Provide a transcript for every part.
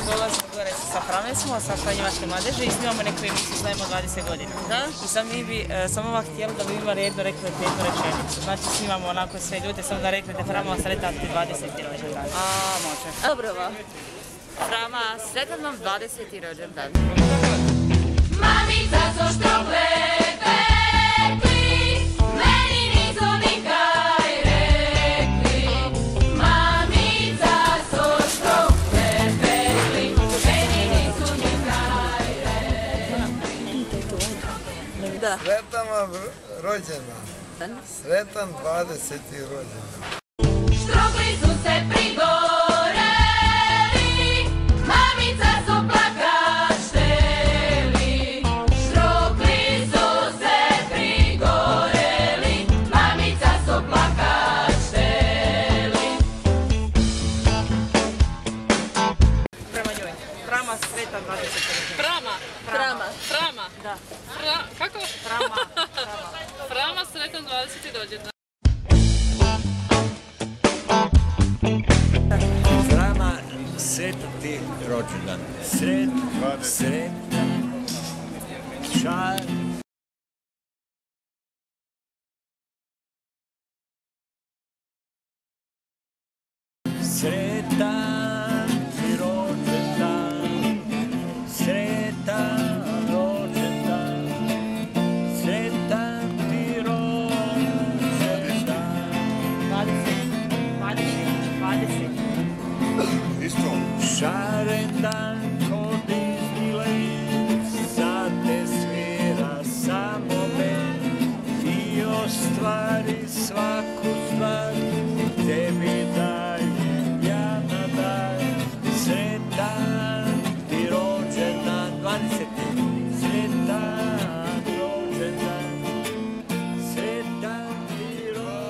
Dolazimo gore sa Framesmo, sa Franjevačke mladeže i snimamo neku emisiju, znajemo 20 godina. Da? I sad mi bi samo ova htjeli da bi imali jednu rekli jednu rečenicu. Znači snimamo onako sve ljude, samo da reknete Frama sretan ti 20. rođendan. Može. Dobro va. Frama, sretan vam 20. rođendan. Mamica so što pekli, meni nisu nikaj rekli. Mamica so što pekli, meni nisu nikaj rekli. Da. Sretan vam rođendan. Sretan 20. rođendan. Štrokli su se prigoreli, mamica su plakašteli. Štrokli su se prigoreli, mamica su plakašteli. Prema njoj. Frama sretan 20. rođendan. Frama. Frama. Frama. Da. Kako? Frama. Frama sretan 20. rođendan. Frama, sretan ti rođendan. Sretan, čar. Sretan ti rođendan. Sretan rođendan. Sretan ti rođendan. 20. Šaren dan kod Disneyland, sad ne svira samo bend i ostvari svaku stvar, tebi dajem ja na dan. Sretan ti rođendan, 20. Sretan rođendan, sretan ti rođendan.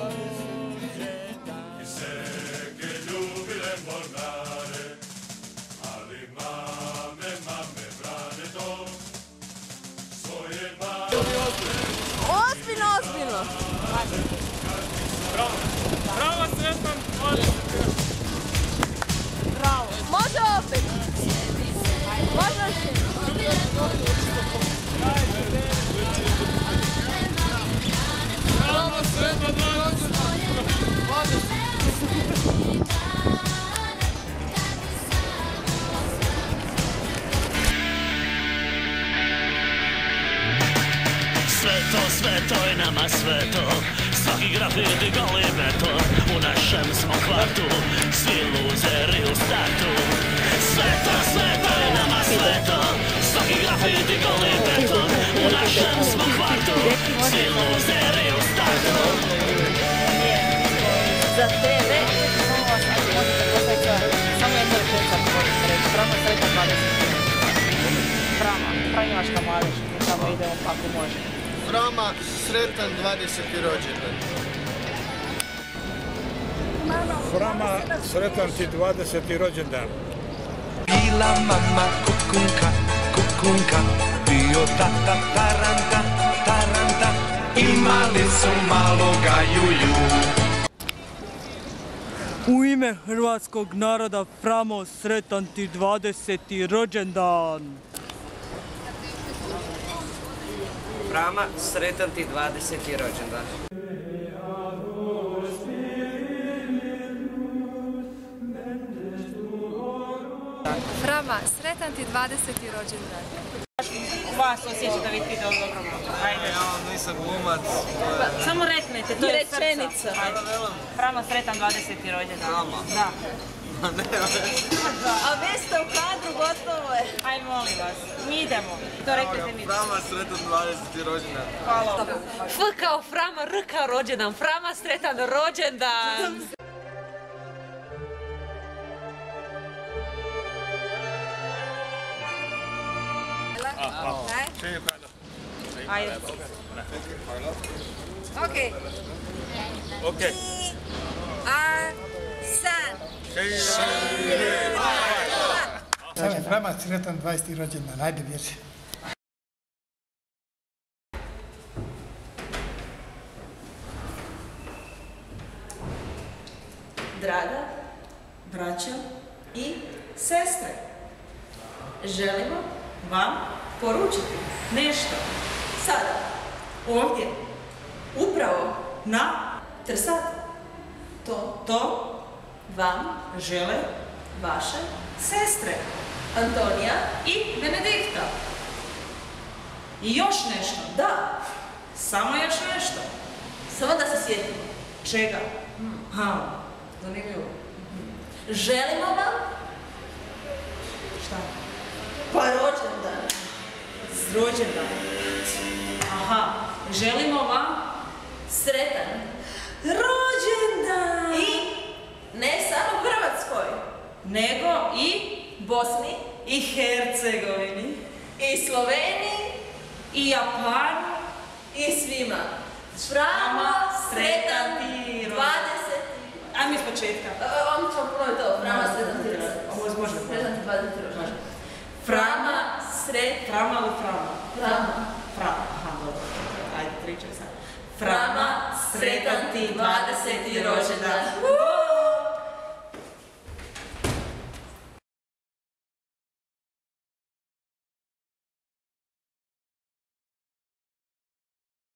Ozbiljno. Frama sretan 20. Bravo. Može opet. Može še. Frama sretan 20. Sveto je nama sveto, svaki grafiti goli beton, u našem smo kvartu, svi luzeri u startu. Sveto je nama sveto, svaki grafiti goli beton, u našem smo kvartu, svi luzeri u startu. Za tebe. Samo jedna rečenica možete reći. Frama sretan 20. Frama, Franjevačka mladež, samo idemo kako može. Frama, sretan 20. rođendan. Frama, sretan ti 20. rođendan. Bila mama kukunka, kukunka, bio tata taranta, taranta, imali su maloga juju. U ime hrvatskog naroda, Framo, sretan ti 20. rođendan. Frama, sretan ti 20. rođendan. Frama, sretan ti 20. rođendan. Vas osjeća da vi ti dobro. Ajde. Ja nisam glumac. Samo reknete, to je rečenica. Frama sretan 20. rođendan. Frama? Da. A vi ste u kadru, gotovo je. Aj molim vas, mi idemo. To reknete mi. Frama, sretan 20. rođendan. Hvala. F kao Frama, R kao rođendan. Frama sretan rođendan. Ajde. Okej. Okej. San. Frama, sretan 20. rođendan. Ajde, bježi. želimo vam poručiti nešto. sada, Ovdje. upravo Na Trsatu. to Vam žele vaše sestre Antonija i Benedikta. I još nešto. Da, Samo još nešto. samo da se sjetimo. Čega? Zanimljivo. Želimo vam Šta? pa rođendan. Rođendan. Aha. Želimo vam Sretan. rođendan. I ne samo u Hrvatskoj, Nego i Bosni i Hercegovini. i Sloveniji I Japanu. i svima. Frama, sretan ti 20. Ajmo iz početka. Vam ćemo ponoviti ovo. Frama, sretan ti Može. Sretan ti 20. rođendan. Frama, sretan. Frama ili Frama? Frama. Frama. Aha, dobro. Ajde, pričaj sad. Frama, sretan ti 20. rođendan.